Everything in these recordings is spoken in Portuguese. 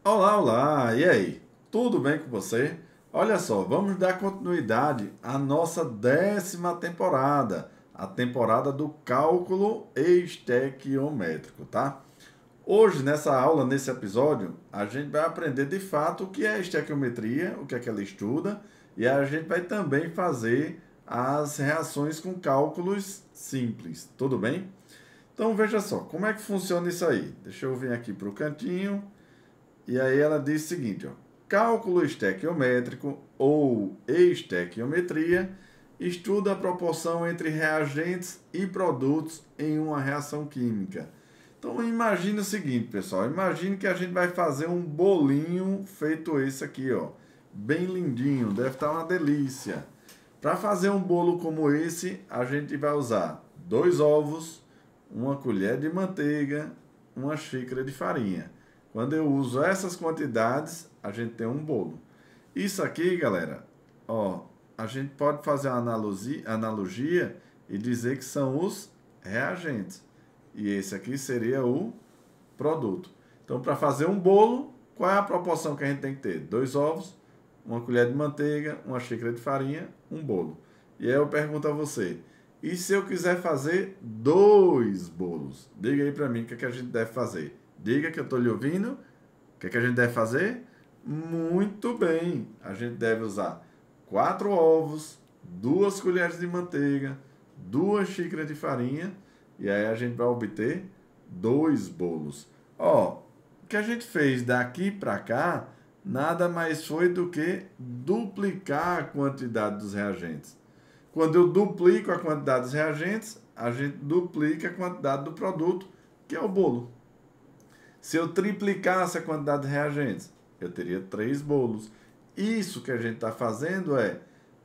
Olá, olá! E aí? Tudo bem com você? Olha só, vamos dar continuidade à nossa 10ª temporada, a temporada do cálculo estequiométrico, tá? Hoje, nessa aula, nesse episódio, a gente vai aprender de fato o que é estequiometria, o que é que ela estuda, e a gente vai também fazer as reações com cálculos simples, tudo bem? Então veja só, como é que funciona isso aí? Deixa eu vir aqui para o cantinho. E aí ela diz o seguinte, ó, cálculo estequiométrico ou estequiometria estuda a proporção entre reagentes e produtos em uma reação química. Então imagine o seguinte, pessoal, imagine que a gente vai fazer um bolinho feito esse aqui, ó, bem lindinho, deve estar uma delícia. Para fazer um bolo como esse, a gente vai usar 2 ovos, uma colher de manteiga, uma xícara de farinha. Quando eu uso essas quantidades, a gente tem um bolo. Isso aqui, galera, ó, a gente pode fazer uma analogia e dizer que são os reagentes. E esse aqui seria o produto. Então, para fazer um bolo, qual é a proporção que a gente tem que ter? 2 ovos, uma colher de manteiga, uma xícara de farinha, um bolo. E aí eu pergunto a você, e se eu quiser fazer 2 bolos? Diga aí para mim o que é que a gente deve fazer. Diga que eu estou lhe ouvindo. O que é que a gente deve fazer? Muito bem. A gente deve usar 4 ovos, 2 colheres de manteiga, 2 xícaras de farinha. E aí a gente vai obter 2 bolos. Ó, o que a gente fez daqui para cá nada mais foi do que duplicar a quantidade dos reagentes. Quando eu duplico a quantidade dos reagentes, a gente duplica a quantidade do produto, que é o bolo. Se eu triplicasse a quantidade de reagentes, eu teria 3 bolos. Isso que a gente está fazendo é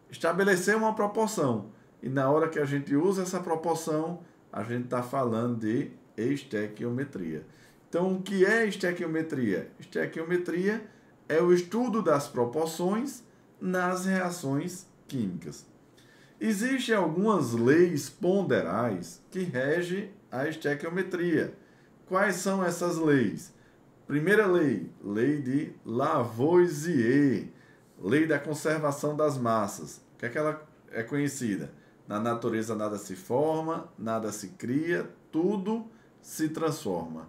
estabelecer uma proporção. E na hora que a gente usa essa proporção, a gente está falando de estequiometria. Então, o que é estequiometria? Estequiometria é o estudo das proporções nas reações químicas. Existem algumas leis ponderais que regem a estequiometria. Quais são essas leis? Primeira lei, lei de Lavoisier, lei da conservação das massas. O que é que ela é conhecida? Na natureza nada se forma, nada se cria, tudo se transforma.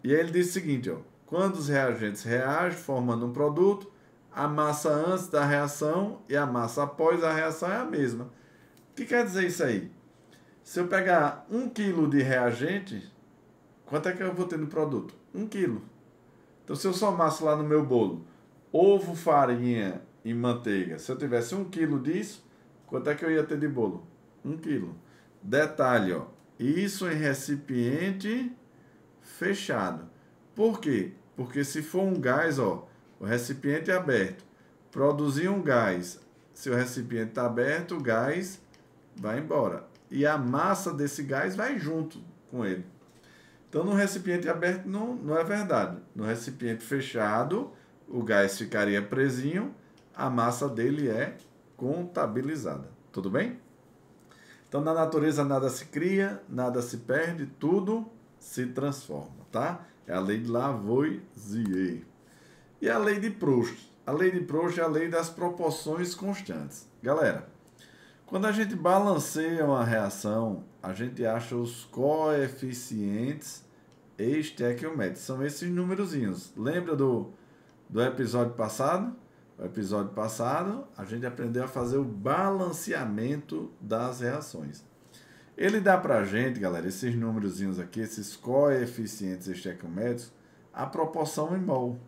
E aí ele diz o seguinte, ó, quando os reagentes reagem formando um produto, a massa antes da reação e a massa após a reação é a mesma. O que quer dizer isso aí? Se eu pegar 1 quilo de reagente, quanto é que eu vou ter no produto? 1 quilo. Então, se eu somasse lá no meu bolo ovo, farinha e manteiga, se eu tivesse 1 quilo disso, quanto é que eu ia ter de bolo? 1 quilo. Detalhe, ó, isso em recipiente fechado. Por quê? Porque se for um gás, ó, o recipiente é aberto, produzir um gás, se o recipiente está aberto, o gás vai embora. E a massa desse gás vai junto com ele. Então, no recipiente aberto não é verdade. No recipiente fechado, o gás ficaria presinho, a massa dele é contabilizada. Tudo bem? Então, na natureza nada se cria, nada se perde, tudo se transforma, tá? É a lei de Lavoisier. E a lei de Proust? A lei de Proust é a lei das proporções constantes. Galera, quando a gente balanceia uma reação, a gente acha os coeficientes estequiométricos. São esses númerozinhos. Lembra do episódio passado? No episódio passado, a gente aprendeu a fazer o balanceamento das reações. Ele dá pra gente, galera, esses númerozinhos aqui, esses coeficientes estequiométricos, a proporção em mol.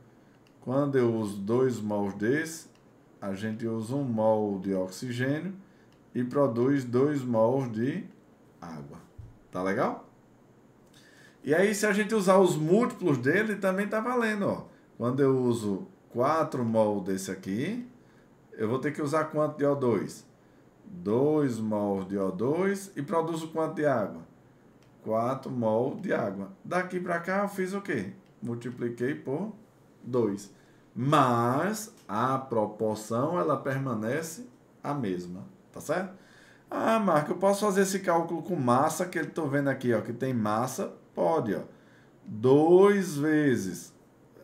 Quando eu uso 2 mols desse, a gente usa 1 mol de oxigênio e produz 2 mols de água. Tá legal? E aí, se a gente usar os múltiplos dele, também tá valendo, ó. Quando eu uso 4 mol desse aqui, eu vou ter que usar quanto de O2? 2 mol de O2 e produzo quanto de água? 4 mol de água. Daqui para cá eu fiz o quê? Multipliquei por 2. Mas a proporção ela permanece a mesma, tá certo? Ah, Marco, eu posso fazer esse cálculo com massa que eu estou vendo aqui, ó, que tem massa? Pode, ó. 2 vezes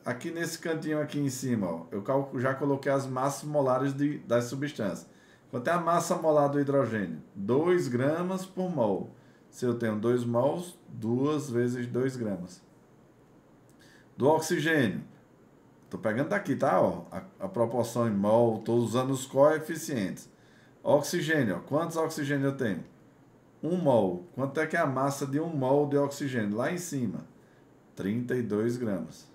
aqui nesse cantinho aqui em cima, ó, eu já coloquei as massas molares das substâncias. Quanto é a massa molar do hidrogênio? 2 gramas por mol. Se eu tenho 2 mols, 2 vezes 2 gramas. Do oxigênio, estou pegando daqui, tá? Ó, a proporção em mol, estou usando os coeficientes. Oxigênio, ó, quantos oxigênio eu tenho? 1 mol. Quanto é que é a massa de 1 mol de oxigênio? Lá em cima, 32 gramas.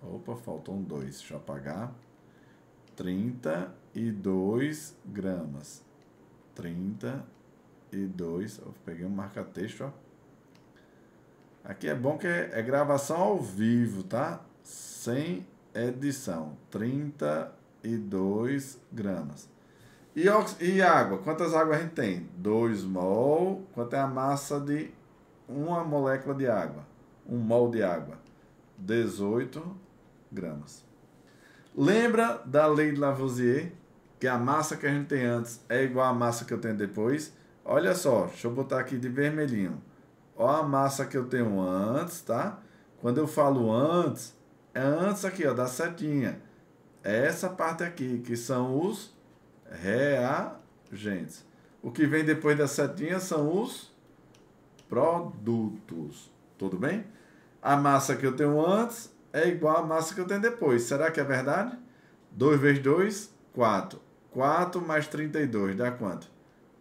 Opa, faltou um 2, deixa eu apagar. 32 gramas. 32, eu peguei um marca-texto, ó. Aqui é bom que é gravação ao vivo, tá? Sem edição. 32 gramas. E água? Quantas águas a gente tem? 2 mol. Quanto é a massa de uma molécula de água? 1 mol de água. 18 gramas. Lembra da lei de Lavoisier? Que a massa que a gente tem antes é igual à massa que eu tenho depois? Olha só, deixa eu botar aqui de vermelhinho. Olha a massa que eu tenho antes, tá? Quando eu falo antes, é antes aqui, ó, da setinha. É essa parte aqui, que são os reagentes. O que vem depois da setinha são os produtos. Tudo bem? A massa que eu tenho antes é igual à massa que eu tenho depois. Será que é verdade? 2 vezes 2, 4. 4 mais 32 dá quanto?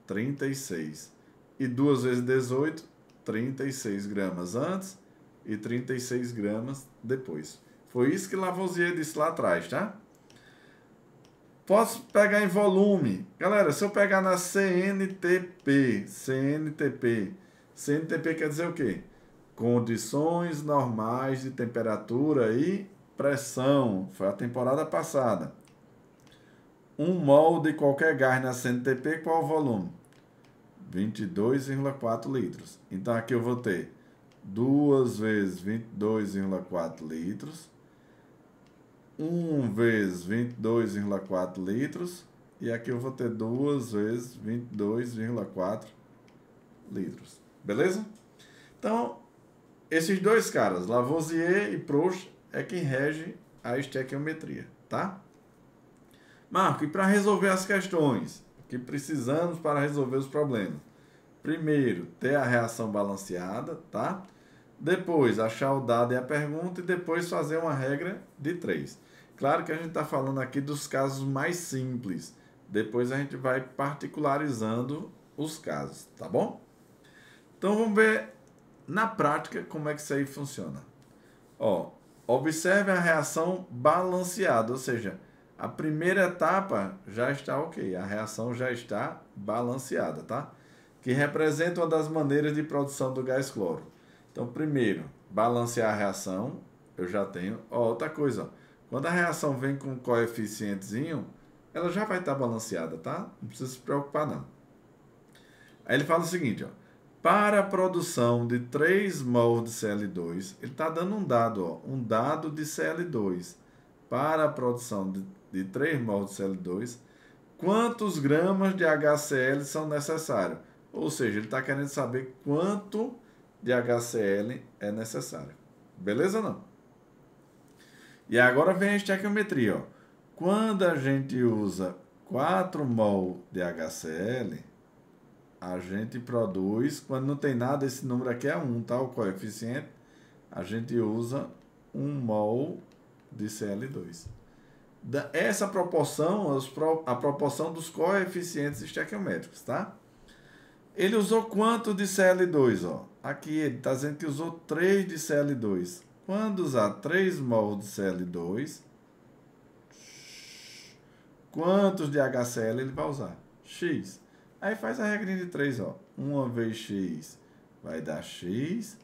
36. E 2 vezes 18, 36 gramas antes e 36 gramas depois. Foi isso que Lavoisier disse lá atrás, tá? Posso pegar em volume. Galera, se eu pegar na CNTP quer dizer o quê? Condições normais de temperatura e pressão. Foi a temporada passada. 1 mol de qualquer gás na CNTP, qual o volume? 22,4 litros. Então aqui eu vou ter 2 vezes 22,4 litros. 1 vezes 22,4 litros. E aqui eu vou ter 2 vezes 22,4 litros. Beleza? Então, esses dois caras, Lavoisier e Proust, é quem rege a estequiometria, tá? Marco, e para resolver as questões que precisamos para resolver os problemas? Primeiro, ter a reação balanceada, tá? Depois, achar o dado e a pergunta e depois fazer uma regra de 3. Claro que a gente está falando aqui dos casos mais simples. Depois a gente vai particularizando os casos, tá bom? Então vamos ver na prática como é que isso aí funciona. Ó, observe a reação balanceada, ou seja, a primeira etapa já está ok, a reação já está balanceada, tá? Que representa uma das maneiras de produção do gás cloro. Então, primeiro, balancear a reação, eu já tenho. Ó, outra coisa, ó, quando a reação vem com um coeficientezinho, ela já vai estar balanceada, tá? Não precisa se preocupar, não. Aí ele fala o seguinte, ó. Para a produção de 3 mol de Cl2, ele está dando um dado, ó, um dado de Cl2. Para a produção de 3 mol de Cl2, quantos gramas de HCl são necessários? Ou seja, ele está querendo saber quanto de HCl é necessário. Beleza ou não? E agora vem a estequiometria, ó. Quando a gente usa 4 mol de HCl, a gente produz, quando não tem nada, esse número aqui é 1, tá? O coeficiente, a gente usa 1 mol de Cl2. Essa proporção, a proporção dos coeficientes estequiométricos, tá? Ele usou quanto de Cl2, ó? Aqui ele está dizendo que usou 3 de Cl2. Quando usar 3 mol de Cl2, quantos de HCl ele vai usar? X. Aí faz a regrinha de 3, ó. 1 vezes x vai dar x,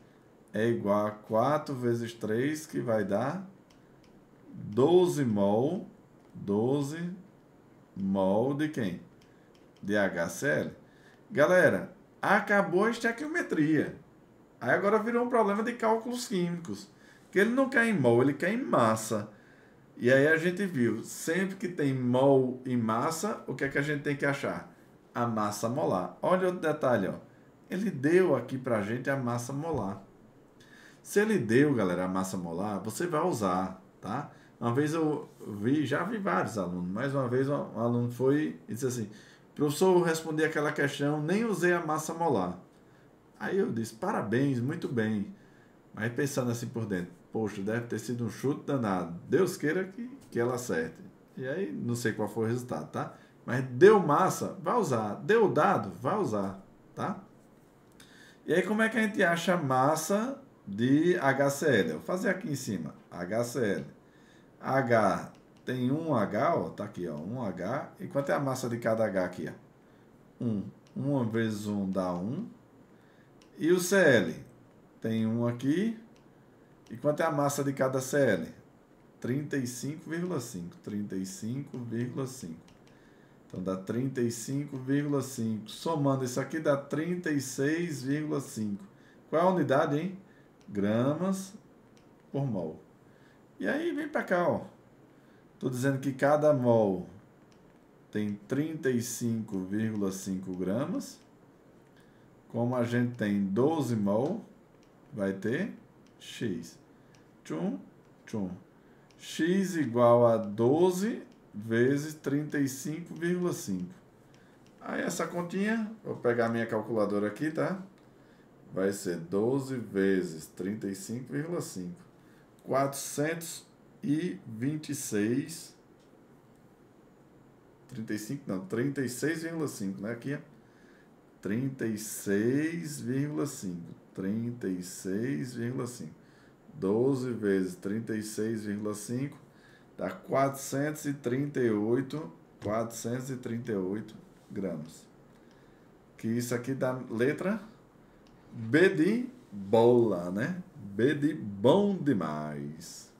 é igual a 4 vezes 3, que vai dar 12 mol de quem? De HCl. Galera, acabou a estequiometria. Aí agora virou um problema de cálculos químicos. Que ele não quer em mol, ele quer em massa. E aí a gente viu, sempre que tem mol e massa, o que é que a gente tem que achar? A massa molar. Olha outro detalhe, ó. Ele deu aqui pra gente a massa molar. Se ele deu, galera, a massa molar, você vai usar. tá? Uma vez eu já vi vários alunos, mais uma vez um aluno foi e disse assim, professor, eu respondi aquela questão, nem usei a massa molar. Aí eu disse, parabéns, muito bem. Mas pensando assim por dentro, poxa, deve ter sido um chute danado. Deus queira que ela acerte. E aí, não sei qual foi o resultado, tá? Mas deu massa, vai usar. Deu dado, vai usar, tá? E aí, como é que a gente acha a massa de HCl? Eu vou fazer aqui em cima, HCl. H tem um H, ó, tá aqui, ó, um H. E quanto é a massa de cada H aqui, ó? 1. 1 vezes 1 dá 1. E o Cl? Tem um aqui. E quanto é a massa de cada Cl? 35,5. 35,5. Então dá 35,5. Somando isso aqui dá 36,5. Qual é a unidade, hein? Gramas por mol. E aí vem para cá, ó. Estou dizendo que cada mol tem 35,5 gramas. Como a gente tem 12 mol, vai ter X. Tchum, tchum. X igual a 12 vezes 35,5. Aí essa continha, vou pegar minha calculadora aqui, tá? Vai ser 12 vezes 35,5. 426. 35 não, 36,5, né? Aqui, ó. 36,5. 36,5. 12 vezes 36,5 dá 438 gramas. Que isso aqui dá letra B de bola, né? B de bom demais.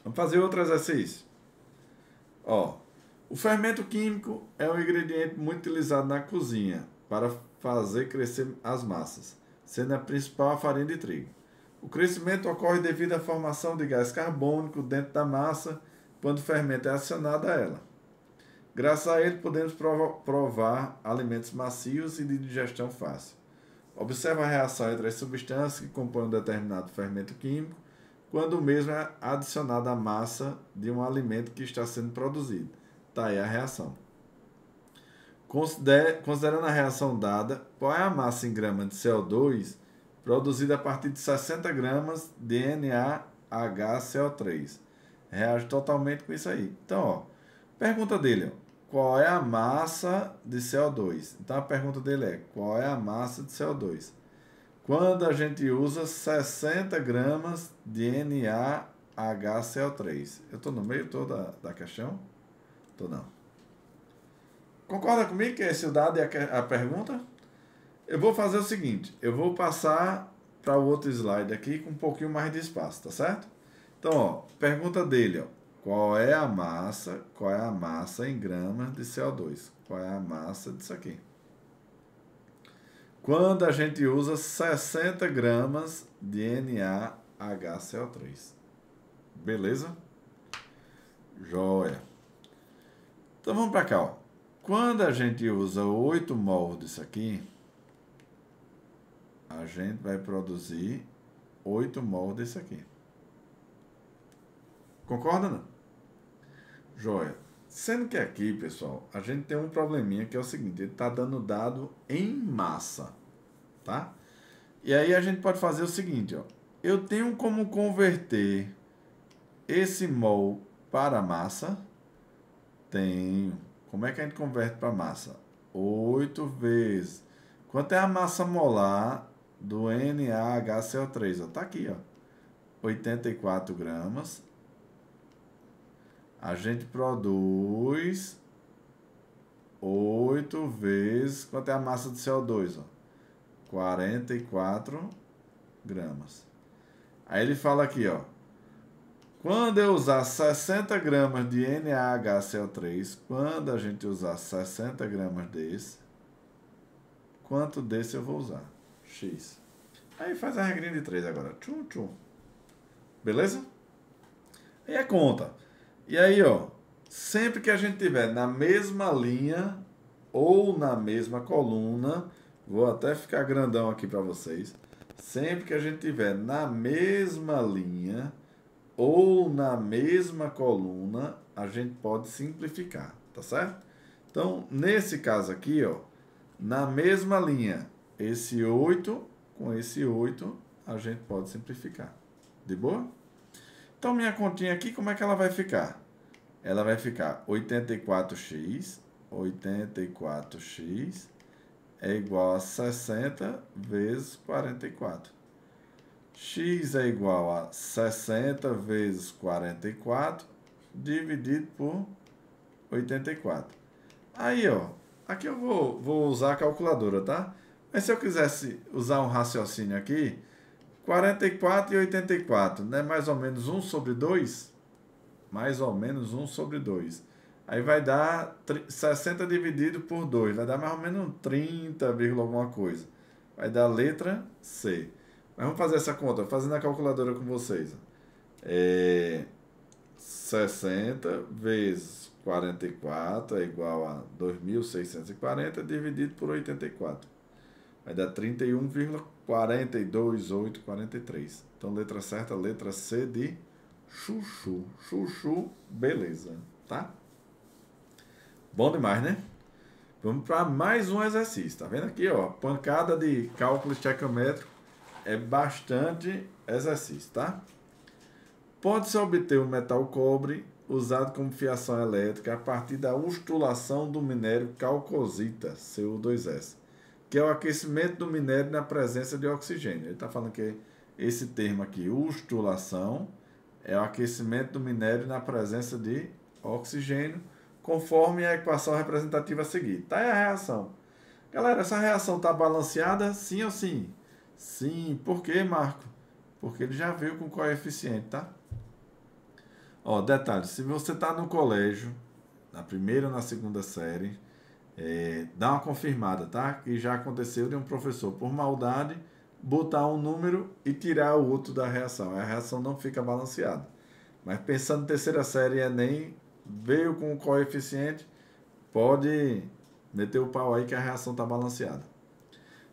Vamos fazer outro exercício. Ó, o fermento químico é um ingrediente muito utilizado na cozinha para fazer crescer as massas, sendo a principal a farinha de trigo. O crescimento ocorre devido à formação de gás carbônico dentro da massa quando o fermento é acionado a ela. Graças a ele, podemos provar alimentos macios e de digestão fácil. Observe a reação entre as substâncias que compõem um determinado fermento químico quando o mesmo é adicionado à massa de um alimento que está sendo produzido. Está aí a reação. Considerando a reação dada, qual é a massa em gramas de CO2 produzida a partir de 60 gramas de NaHCO3. Reage totalmente com isso aí. Então, ó, pergunta dele, ó, qual é a massa de CO2? Então, a pergunta dele é, qual é a massa de CO2? Quando a gente usa 60 gramas de NaHCO3. Eu estou no meio toda da questão? Estou não. Concorda comigo que esse dado é a pergunta? Eu vou fazer o seguinte, eu vou passar para o outro slide aqui com um pouquinho mais de espaço, tá certo? Então, ó, pergunta dele, ó, qual é a massa em gramas de CO2? Qual é a massa disso aqui? Quando a gente usa 60 gramas de NaHCO3. Beleza? Joia. Então, vamos para cá, ó. Quando a gente usa 8 mol disso aqui, a gente vai produzir 8 mol desse aqui. Concorda, não? Joia. Sendo que aqui, pessoal, a gente tem um probleminha que é o seguinte, ele está dando dado em massa, tá? E aí a gente pode fazer o seguinte, ó. Eu tenho como converter esse mol para massa? Tenho. Como é que a gente converte para massa? 8 vezes. Quanto é a massa molar do NaHCO3? Está aqui, ó. 84 gramas. A gente produz 8 vezes... Quanto é a massa de CO2? Ó? 44 gramas. Aí ele fala aqui, ó. Quando eu usar 60 gramas de NaHCO3, quando a gente usar 60 gramas desse, quanto desse eu vou usar? X. Aí faz a regrinha de 3 agora. Tchum, tchum. Beleza? Aí é conta. E aí, ó, sempre que a gente tiver na mesma linha ou na mesma coluna, vou até ficar grandão aqui para vocês. Sempre que a gente tiver na mesma linha ou na mesma coluna, a gente pode simplificar, tá certo? Então, nesse caso aqui, ó, na mesma linha, esse 8 com esse 8, a gente pode simplificar. De boa? Então, minha continha aqui, como é que ela vai ficar? Ela vai ficar 84x, 84x é igual a 60 vezes 44. X é igual a 60 vezes 44 dividido por 84. Aí, ó, aqui eu vou usar a calculadora, tá? Mas se eu quisesse usar um raciocínio aqui, 44 e 84, né? Mais ou menos 1 sobre 2? Mais ou menos 1 sobre 2. Aí vai dar 60 dividido por 2. Vai dar mais ou menos 30, alguma coisa. Vai dar a letra C. Mas vamos fazer essa conta, fazendo a calculadora com vocês. 60 vezes 44 é igual a 2.640 dividido por 84. Vai dar 31,42843. Então, letra certa, letra C de chuchu. Chuchu, beleza, tá? Bom demais, né? Vamos para mais um exercício. Tá vendo aqui, ó? Pancada de cálculo estequiométrico é bastante exercício, tá? Pode-se obter o metal cobre usado como fiação elétrica a partir da ustulação do minério calcosita, Cu2S, que é o aquecimento do minério na presença de oxigênio. Ele está falando que esse termo aqui, ustulação, é o aquecimento do minério na presença de oxigênio, conforme a equação representativa a seguir. Tá aí a reação. Galera, essa reação está balanceada, sim ou sim? Sim. Por quê, Marco? Porque ele já veio com coeficiente, tá? Ó, detalhe, se você está no colégio, na primeira ou na segunda série, dá uma confirmada, tá? Que já aconteceu de um professor, por maldade, botar um número e tirar o outro da reação. A reação não fica balanceada. Mas pensando em terceira série, Enem, veio com o coeficiente, pode meter o pau aí que a reação está balanceada.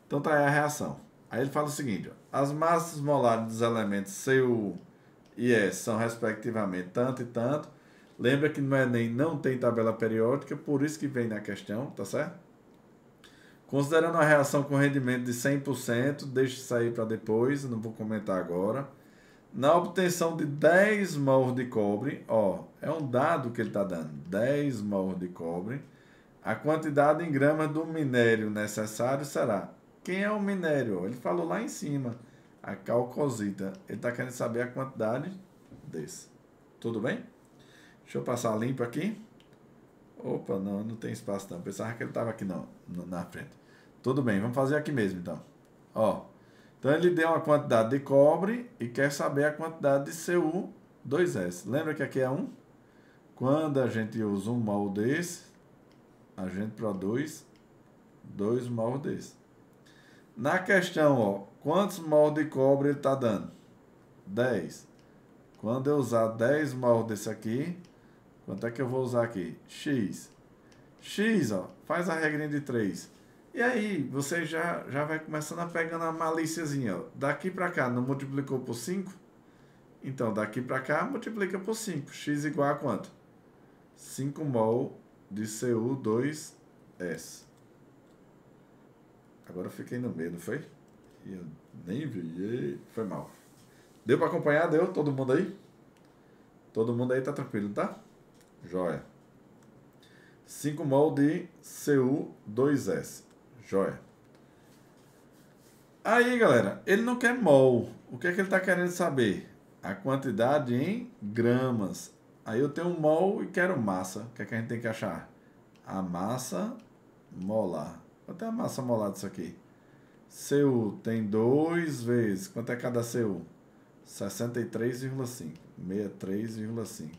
Então tá aí a reação. Aí ele fala o seguinte, ó, as massas molares dos elementos Cu e S são respectivamente tanto e tanto. Lembra que no Enem não tem tabela periódica, por isso que vem na questão, tá certo? Considerando a reação com rendimento de 100%, deixa isso aí para depois, não vou comentar agora. Na obtenção de 10 mol de cobre, ó, é um dado que ele está dando, 10 mol de cobre, a quantidade em gramas do minério necessário será. Quem é o minério? Ele falou lá em cima, a calcosita. Ele está querendo saber a quantidade desse. Tudo bem? Deixa eu passar limpo aqui. Opa, não tem espaço não. Pensava que ele estava aqui na frente. Tudo bem, vamos fazer aqui mesmo então. Ó, então ele deu uma quantidade de cobre e quer saber a quantidade de Cu2S. Lembra que aqui é 1? Quando a gente usa um mol desse, a gente produz 2 mol desse. Na questão, ó, quantos mol de cobre ele está dando? 10. Quando eu usar 10 mol desse aqui, quanto é que eu vou usar aqui? X. X, ó, faz a regrinha de 3. E aí, você já vai começando a pegando a malíciazinha, ó. Daqui para cá, não multiplicou por 5? Então, daqui para cá, multiplica por 5. X igual a quanto? 5 mol de Cu2S. Agora eu fiquei no meio, não foi? E eu nem vi. Foi mal. Deu para acompanhar? Deu? Todo mundo aí? Todo mundo aí tá tranquilo, tá? Joia. 5 mol de Cu2S. Joia. Aí, galera, ele não quer mol. O que é que ele está querendo saber? A quantidade em gramas. Aí eu tenho um mol e quero massa. O que é que a gente tem que achar? A massa molar. Quanto é a massa molar disso aqui? Cu tem 2 vezes. Quanto é cada Cu? 63,5. 63,5.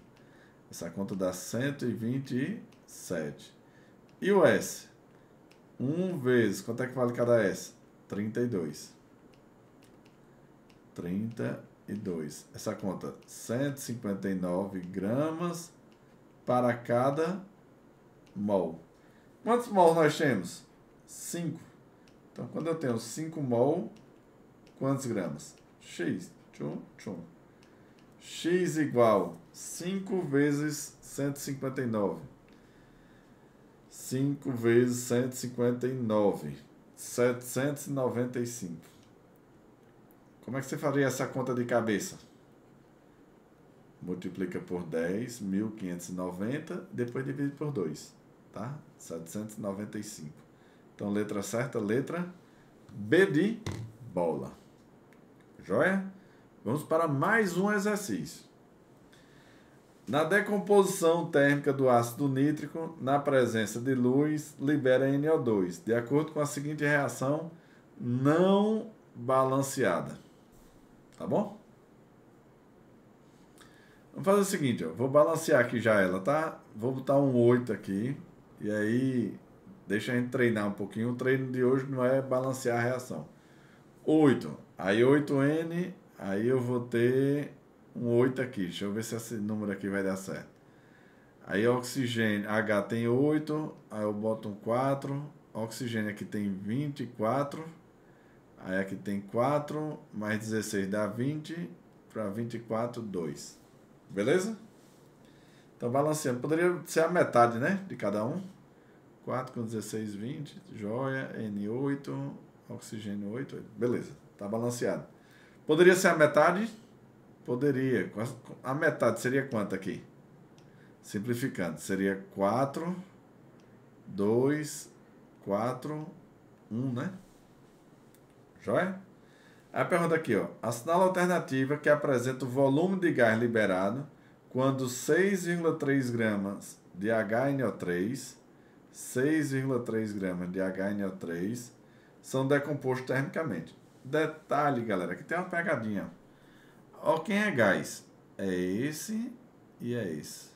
Essa conta dá 127. E o S? 1 vezes. Quanto é que vale cada S? 32. 32. Essa conta, 159 gramas para cada mol. Quantos mol nós temos? 5. Então, quando eu tenho 5 mol, quantos gramas? X. Tchum, tchum. X igual 5 vezes 159. 5 vezes 159. 795. Como é que você faria essa conta de cabeça? Multiplica por 10, 1590, depois divide por 2, tá? 795. Então, letra certa, letra B de bola. Joia? Vamos para mais um exercício. Na decomposição térmica do ácido nítrico, na presença de luz, libera NO2, de acordo com a seguinte reação não balanceada. Tá bom? Vamos fazer o seguinte, ó. Vou balancear aqui já ela, tá? Vou botar um 8 aqui. E aí, deixa a gente treinar um pouquinho. O treino de hoje não é balancear a reação. 8. Aí 8N. Aí eu vou ter um 8 aqui. Deixa eu ver se esse número aqui vai dar certo. Aí oxigênio. H tem 8. Aí eu boto um 4. Oxigênio aqui tem 24. Aí aqui tem 4. Mais 16 dá 20. Para 24, 2. Beleza? Então, balanceando. Poderia ser a metade, né? De cada um. 4 com 16, 20. Joia. N8. Oxigênio 8. Beleza. Tá balanceado. Poderia ser a metade? Poderia. A metade seria quanto aqui? Simplificando. Seria 4, 2, 4, 1, né? Joia? Aí a pergunta aqui, ó. Assinala a alternativa que apresenta o volume de gás liberado quando 6,3 gramas de HNO3, 6,3 gramas de HNO3 são decompostos termicamente. Detalhe, galera, que tem uma pegadinha. Ó, quem é gás? É esse e é esse.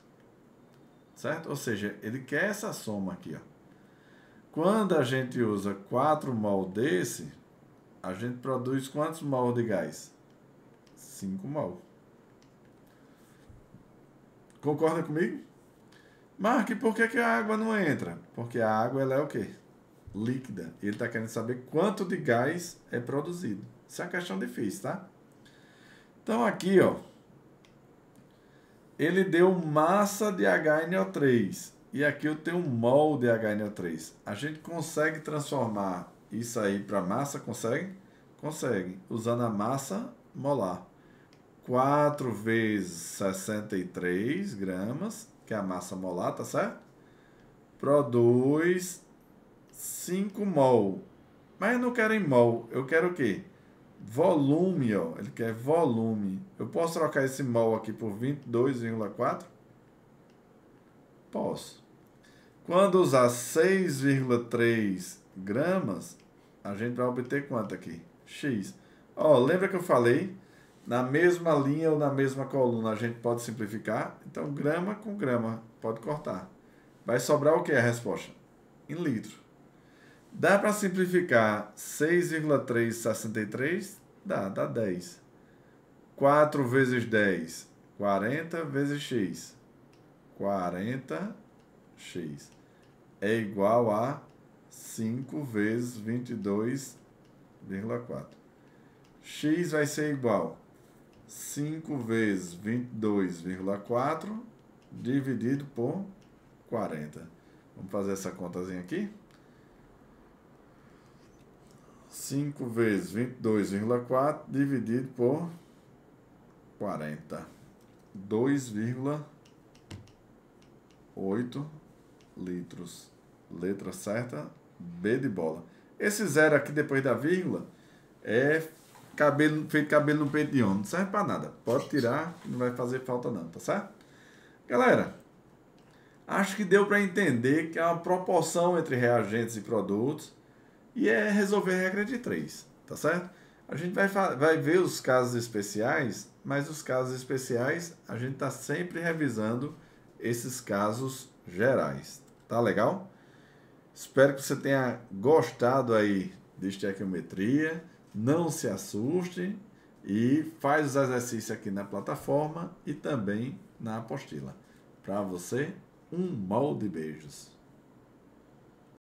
Certo? Ou seja, ele quer essa soma aqui, ó. Quando a gente usa 4 mol desse, a gente produz quantos mol de gás? 5 mol. Concorda comigo? Mark, por que a água não entra? Porque a água ela é o quê? Líquida. Ele está querendo saber quanto de gás é produzido. Isso é uma questão difícil, tá? Então aqui, ó, ele deu massa de HNO3 e aqui eu tenho um mol de HNO3. A gente consegue transformar isso aí para massa? Consegue? Consegue. Usando a massa molar. 4 vezes 63 gramas, que é a massa molar, tá certo? Produz 5 mol. Mas eu não quero em mol, eu quero o quê? Volume, ó. Ele quer volume. Eu posso trocar esse mol aqui por 22,4? Posso. Quando usar 6,3 gramas, a gente vai obter quanto aqui? X. Ó, lembra que eu falei? Na mesma linha ou na mesma coluna a gente pode simplificar. Então, grama com grama. Pode cortar. Vai sobrar o que a resposta? Em litro. Dá para simplificar 6,363? Dá 10. 4 vezes 10, 40 vezes x. 40x é igual a 5 vezes 22,4. X vai ser igual a 5 vezes 22,4 dividido por 40. Vamos fazer essa contazinha aqui. 5 vezes 22,4 dividido por 40. 2,8 litros. Letra certa, B de bola. Esse zero aqui depois da vírgula é feito cabelo no peito de homem. Não serve para nada. Pode tirar, não vai fazer falta não, tá certo? Galera, acho que deu para entender que há uma proporção entre reagentes e produtos e é resolver a regra de 3, tá certo? A gente vai ver os casos especiais, mas os casos especiais a gente está sempre revisando esses casos gerais. Tá legal? Espero que você tenha gostado aí de estequiometria. Não se assuste e faz os exercícios aqui na plataforma e também na apostila. Para você, um molde de beijos.